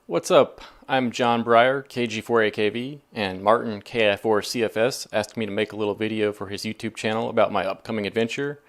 What's up? I'm John Brier, KG4AKV, and Martin KF4CFS asked me to make a little video for his YouTube channel about my upcoming adventure.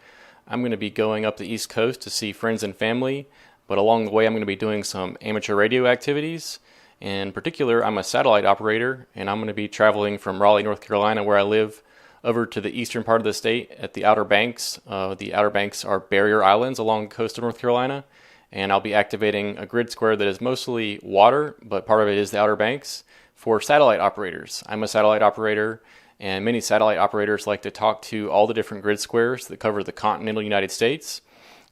I'm going to be going up the East Coast to see friends and family, but along the way I'm going to be doing some amateur radio activities. In particular, I'm a satellite operator, and I'm going to be traveling from Raleigh, North Carolina, where I live, over to the eastern part of the state at the Outer Banks. The Outer Banks are barrier islands along the coast of North Carolina, and I'll be activating a grid square that is mostly water, but part of it is the Outer Banks, for satellite operators. I'm a satellite operator, and many satellite operators like to talk to all the different grid squares that cover the continental United States,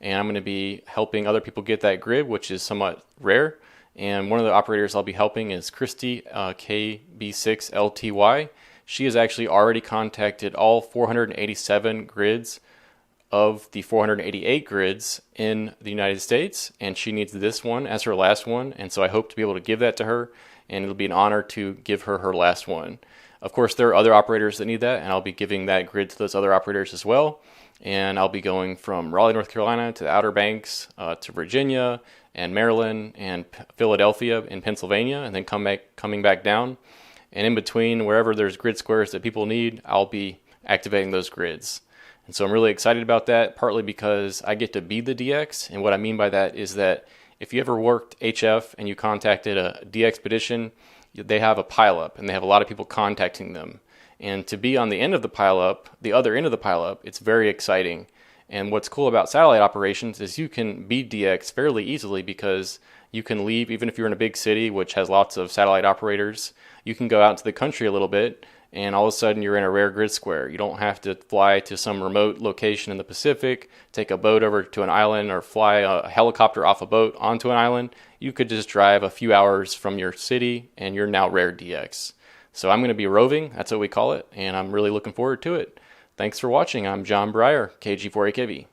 and I'm going to be helping other people get that grid, which is somewhat rare. And one of the operators I'll be helping is Christy, KB6LTY. She has actually already contacted all 487 grids of the 488 grids in the United States, and she needs this one as her last one, and so I hope to be able to give that to her, and it'll be an honor to give her her last one. Of course, there are other operators that need that, and I'll be giving that grid to those other operators as well, and I'll be going from Raleigh, North Carolina to the Outer Banks, to Virginia and Maryland and Philadelphia in Pennsylvania, and then coming back down, and in between, wherever there's grid squares that people need, I'll be activating those grids. And so I'm really excited about that, partly because I get to be the DX, and what I mean by that is that if you ever worked HF and you contacted a DXpedition, they have a pileup, and they have a lot of people contacting them. And to be on the end of the pileup, the other end of the pileup, it's very exciting. And what's cool about satellite operations is you can be DX fairly easily, because you can leave, even if you're in a big city which has lots of satellite operators, you can go out into the country a little bit, and all of a sudden you're in a rare grid square. You don't have to fly to some remote location in the Pacific, take a boat over to an island, or fly a helicopter off a boat onto an island. You could just drive a few hours from your city and you're now rare DX. So I'm going to be roving, that's what we call it, and I'm really looking forward to it. Thanks for watching. I'm John Brier, KG4AKV.